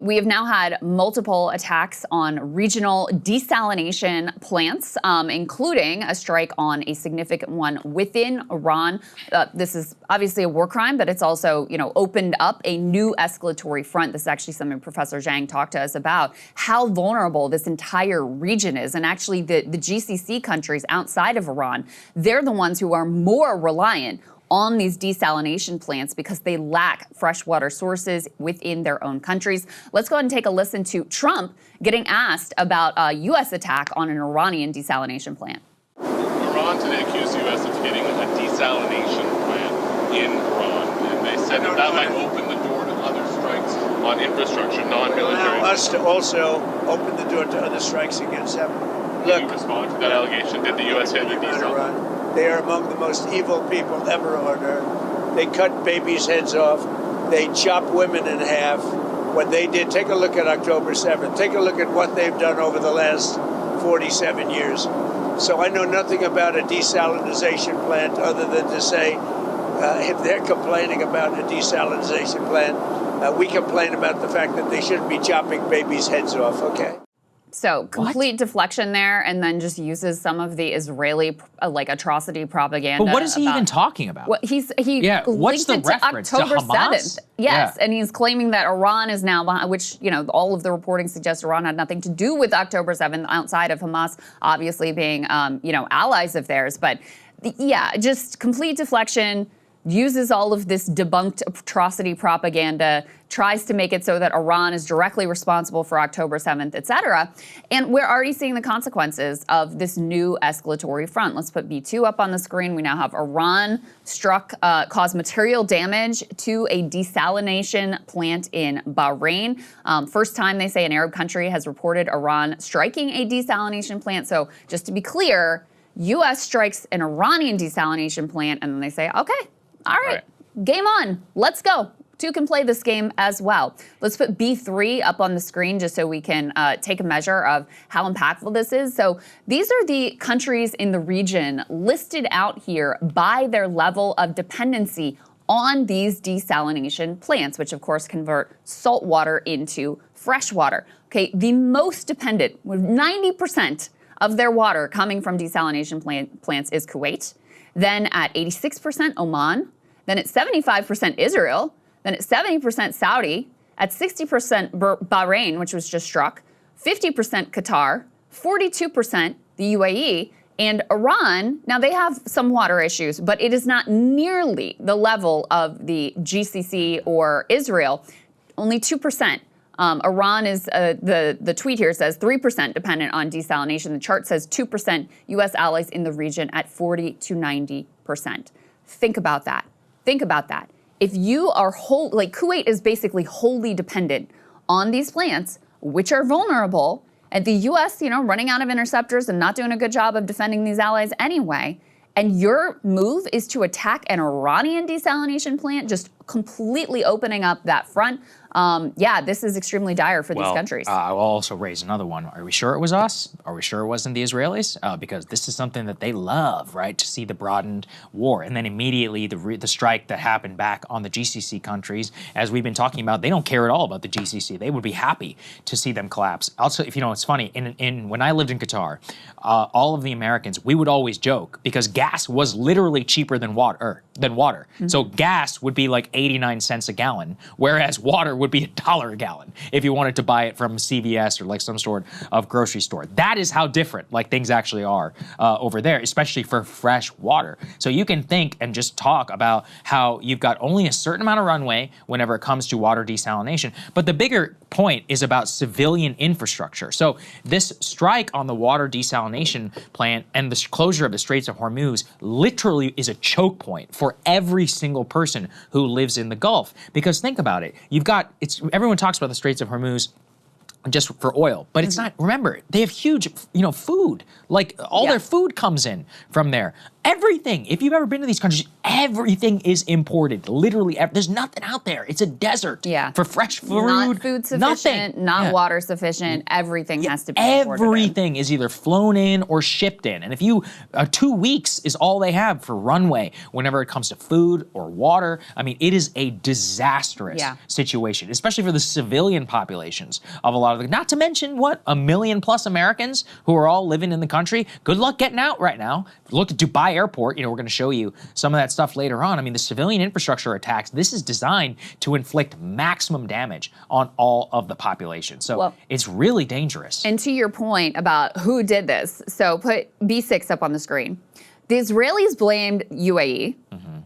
We have now had multiple attacks on regional desalination plants, including a strike on a significant one within Iran. This is obviously a war crime, but it's also, opened up a new escalatory front. This is actually something Professor Zhang talked to us about, how vulnerable this entire region is. And actually the GCC countries outside of Iran, they're the ones who are more reliant on these desalination plants because they lack freshwater sources within their own countries. Let's go ahead and take a listen to Trump getting asked about a U.S. attack on an Iranian desalination plant. Iran today accused the U.S. of hitting a desalination plant in Iran, and they said that might open the door to other strikes on infrastructure, non-military. Allow us to also open the door to other strikes against them. Can you respond to that allegation? Did the U.S. hit a desalination? They are among the most evil people ever on earth. They cut babies' heads off. They chop women in half. What they did, take a look at October 7th. Take a look at what they've done over the last 47 years. So I know nothing about a desalination plant other than to say, if they're complaining about a desalination plant, we complain about the fact that they shouldn't be chopping babies' heads off, okay? So complete deflection there, and then just uses some of the Israeli atrocity propaganda. But what is he even talking about? Well, he what's linked the it to reference? October To Hamas? 7th. Yes, and he's claiming that Iran is now behind, which, all of the reporting suggests Iran had nothing to do with October 7th outside of Hamas obviously being, allies of theirs. But yeah, just complete deflection. Uses all of this debunked atrocity propaganda, tries to make it so that Iran is directly responsible for October 7th, et cetera. And we're already seeing the consequences of this new escalatory front. Let's put B2 up on the screen. We now have Iran caused material damage to a desalination plant in Bahrain. First time they say an Arab country has reported Iran striking a desalination plant. So just to be clear, U.S. strikes an Iranian desalination plant, and then they say, okay, all right, game on, let's go. Two can play this game as well. Let's put B3 up on the screen just so we can take a measure of how impactful this is. So these are the countries in the region listed out here by their level of dependency on these desalination plants, which of course convert salt water into fresh water. Okay, the most dependent, with 90% of their water coming from desalination plants is Kuwait. Then at 86%, Oman. Then at 75%, Israel. Then at 70%, Saudi. At 60%, Bahrain, which was just struck. 50%, Qatar. 42%, the UAE. And Iran, now they have some water issues, but it is not nearly the level of the GCC or Israel. Only 2%. Iran is, the tweet here says 3% dependent on desalination. The chart says 2% U.S. allies in the region at 40 to 90%. Think about that. Think about that. If you are Kuwait is basically wholly dependent on these plants, which are vulnerable, and the U.S., running out of interceptors and not doing a good job of defending these allies anyway, and your move is to attack an Iranian desalination plant, just completely opening up that front. This is extremely dire for these countries. I will also raise another one. Are we sure it was us? Are we sure it wasn't the Israelis? Because this is something that they love, right, to see the broadened war. And then immediately the strike that happened back on the GCC countries, as we've been talking about, they don't care at all about the GCC. They would be happy to see them collapse. Also, if it's funny, when I lived in Qatar, all of the Americans, we would always joke because gas was literally cheaper than water. Mm-hmm. So gas would be like 89 cents a gallon, whereas water would be $1 a gallon if you wanted to buy it from CVS or like some sort of grocery store. That is how different things actually are over there, especially for fresh water. So you can think and just talk about how you've got only a certain amount of runway whenever it comes to water desalination. But the bigger point is about civilian infrastructure. So this strike on the water desalination plant and the closure of the Straits of Hormuz literally is a choke point for every single person who lives in the Gulf. Because think about it, everyone talks about the Straits of Hormuz just for oil, but it's not. Remember, they have huge, food. Like all their food comes in from there. Everything. If you've ever been to these countries, everything is imported. Literally, there's nothing out there. It's a desert for fresh food. Not food sufficient, not water sufficient. Everything has to be imported. Everything is either flown in or shipped in. And if you, 2 weeks is all they have for runway whenever it comes to food or water. I mean, it is a disastrous situation, especially for the civilian populations of a lot of the, not to mention, what, 1 million plus Americans who are all living in the country. Good luck getting out right now. Look at Dubai Airport, you know, we're going to show you some of that stuff later on. I mean, the civilian infrastructure attacks, this is designed to inflict maximum damage on all of the population. So it's really dangerous. And to your point about who did this, so put B6 up on the screen. The Israelis blamed UAE,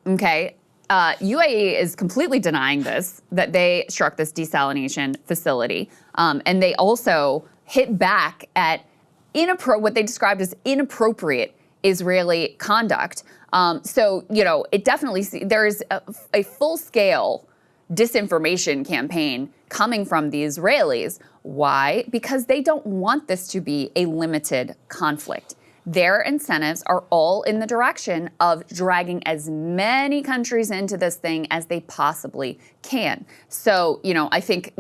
okay? UAE is completely denying this, that they struck this desalination facility. And they also hit back at what they described as inappropriate Israeli conduct. So, you know, it definitely, there's a full-scale disinformation campaign coming from the Israelis. Why? Because they don't want this to be a limited conflict. Their incentives are all in the direction of dragging as many countries into this thing as they possibly can. So, you know, I think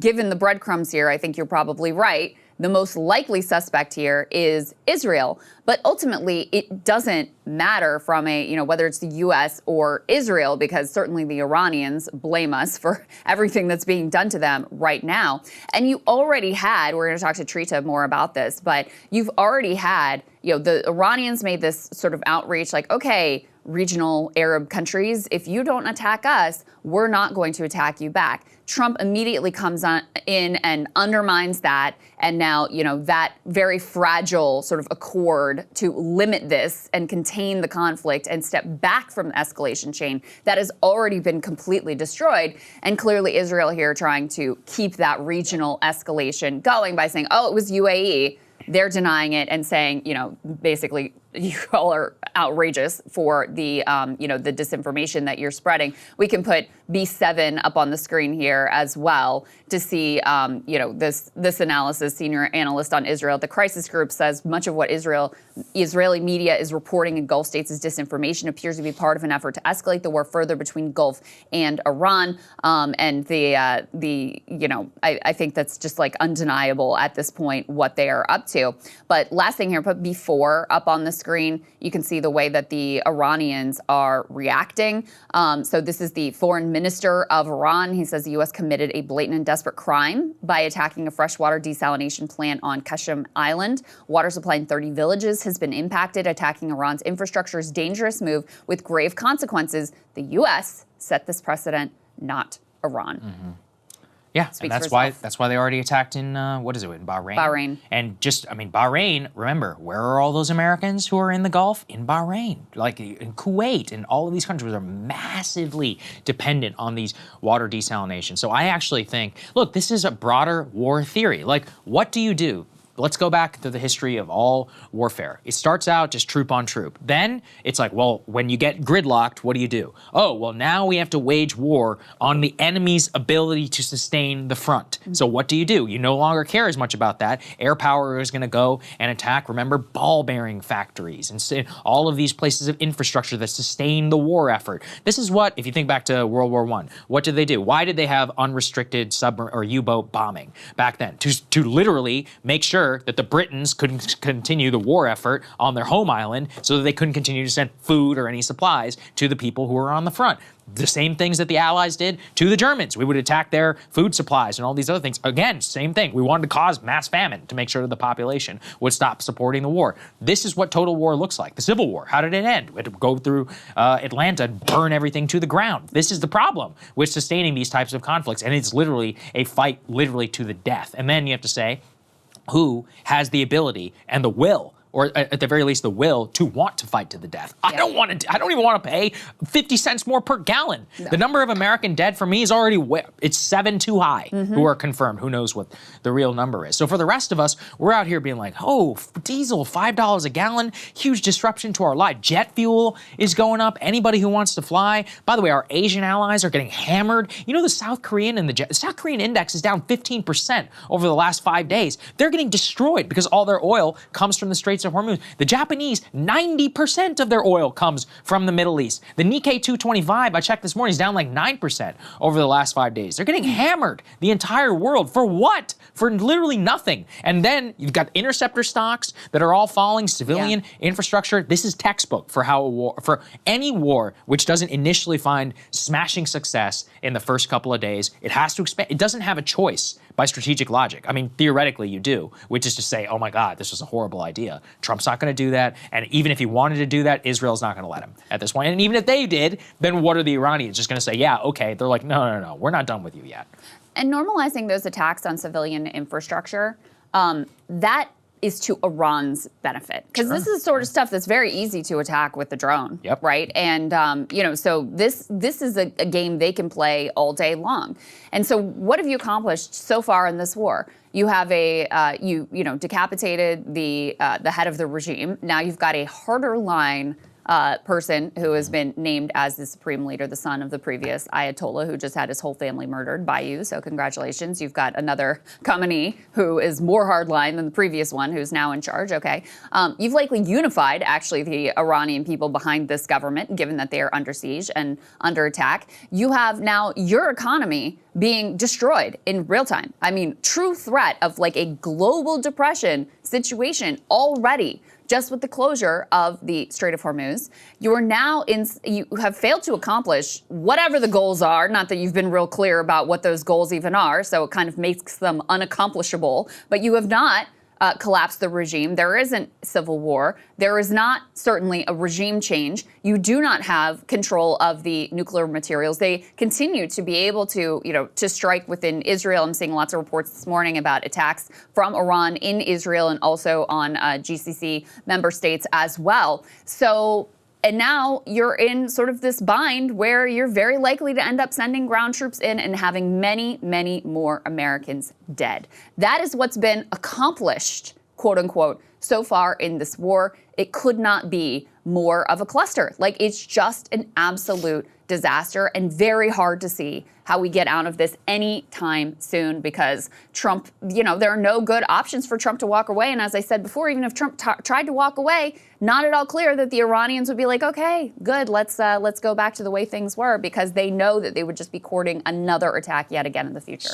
given the breadcrumbs here, I think you're probably right. The most likely suspect here is Israel. But ultimately, it doesn't matter from a, you know, whether it's the U.S. or Israel, because certainly the Iranians blame us for everything that's being done to them right now. And you already had, we're going to talk to Trita more about this, but you've already had, you know, the Iranians made this sort of outreach like, okay, regional Arab countries, if you don't attack us, we're not going to attack you back. Trump immediately comes in and undermines that. And now, you know, that very fragile sort of accord to limit this and contain the conflict and step back from the escalation chain that has already been completely destroyed. And clearly Israel here trying to keep that regional escalation going by saying, oh, it was UAE. They're denying it and saying, you know, basically you all are outrageous for the, you know, the disinformation that you're spreading. We can put B7 up on the screen here as well to see, you know, this analysis. Senior analyst on Israel, the crisis group says much of what Israeli media is reporting in Gulf states as disinformation appears to be part of an effort to escalate the war further between Gulf and Iran. And you know, I think that's just like undeniable at this point what they are up to. But last thing here, put B4 up on the screen. You can see the way that the Iranians are reacting. So this is the foreign minister of Iran. He says the U.S. committed a blatant and desperate crime by attacking a freshwater desalination plant on Qasem Island. Water supply in 30 villages has been impacted. Attacking Iran's infrastructure is a dangerous move with grave consequences. The U.S. set this precedent, not Iran. Yeah, and that's why they already attacked in, what is it, in Bahrain? Bahrain. And just, I mean, Bahrain, remember, where are all those Americans who are in the Gulf? In Bahrain, like in Kuwait, and all of these countries are massively dependent on these water desalination. So I actually think, look, this is a broader war theory. Like, what do you do? Let's go back to the history of all warfare. It starts out just troop on troop. Then it's like, well, when you get gridlocked, what do? Oh, well, now we have to wage war on the enemy's ability to sustain the front. So what do? You no longer care as much about that. Air power is going to go and attack, remember, ball bearing factories and all of these places of infrastructure that sustain the war effort. This is what, if you think back to World War I, what did they do? Why did they have unrestricted submarine or U-boat bombing back then? To literally make sure that the Britons couldn't continue the war effort on their home island so that they couldn't continue to send food or any supplies to the people who were on the front. The same things that the Allies did to the Germans. We would attack their food supplies and all these other things. Again, same thing. We wanted to cause mass famine to make sure that the population would stop supporting the war. This is what total war looks like. The Civil War, how did it end? We had to go through Atlanta and burn everything to the ground. This is the problem with sustaining these types of conflicts. And it's literally a fight literally to the death. And then you have to say, who has the ability and the will, or at the very least the will, to want to fight to the death. I don't even want to pay 50 cents more per gallon. No. The number of American dead for me is already, it's 7 too high who are confirmed. Who knows what the real number is. So for the rest of us, we're out here being like, oh, diesel, $5 a gallon, huge disruption to our life. Jet fuel is going up. Anybody who wants to fly. By the way, our Asian allies are getting hammered. You know, the South Korean index is down 15% over the last 5 days. They're getting destroyed because all their oil comes from the Straits Straits of Hormuz. The Japanese, 90% of their oil comes from the Middle East. The Nikkei 225, I checked this morning, is down like 9% over the last 5 days. They're getting hammered, the entire world. For what? For literally nothing. And then you've got interceptor stocks that are all falling, civilian infrastructure. This is textbook for how a war, for any war which doesn't initially find smashing success in the first couple of days, it has to expand. It doesn't have a choice by strategic logic. I mean, theoretically you do, which is to say, oh my God, this was a horrible idea. Trump's not going to do that. And even if he wanted to do that, Israel's not going to let him at this point. And even if they did, then what are the Iranians just going to say? Yeah, okay. They're like, no, we're not done with you yet. And normalizing those attacks on civilian infrastructure, that is to Iran's benefit. Because this is sort of stuff that's very easy to attack with the drone, right? And, so this is a game they can play all day long. And so what have you accomplished so far in this war? You have you decapitated the head of the regime. Now you've got a harder line person who has been named as the supreme leader, the son of the previous Ayatollah, who just had his whole family murdered by you. So congratulations. You've got another Khamenei who is more hardline than the previous one, who's now in charge. Okay. You've likely unified, actually, the Iranian people behind this government, given that they are under siege and under attack. You have now your economy being destroyed in real time. I mean, true threat of like a global depression situation already, just with the closure of the Strait of Hormuz. You have failed to accomplish whatever the goals are, not that you've been real clear about what those goals even are, so it kind of makes them unaccomplishable, but you have not collapsed the regime. There isn't civil war. There is not certainly a regime change. You do not have control of the nuclear materials. They continue to be able to, to strike within Israel. I'm seeing lots of reports this morning about attacks from Iran in Israel and also on GCC member states as well. And now you're in sort of this bind where you're very likely to end up sending ground troops in and having many, many more Americans dead. That is what's been accomplished, quote unquote, so far in this war. It could not be more of a cluster. Like, it's just an absolute disaster and very hard to see how we get out of this anytime soon, because Trump, there are no good options for Trump to walk away. And as I said before, even if Trump tried to walk away, not at all clear that the Iranians would be like, okay, good, let's go back to the way things were, because they know that they would just be courting another attack yet again in the future.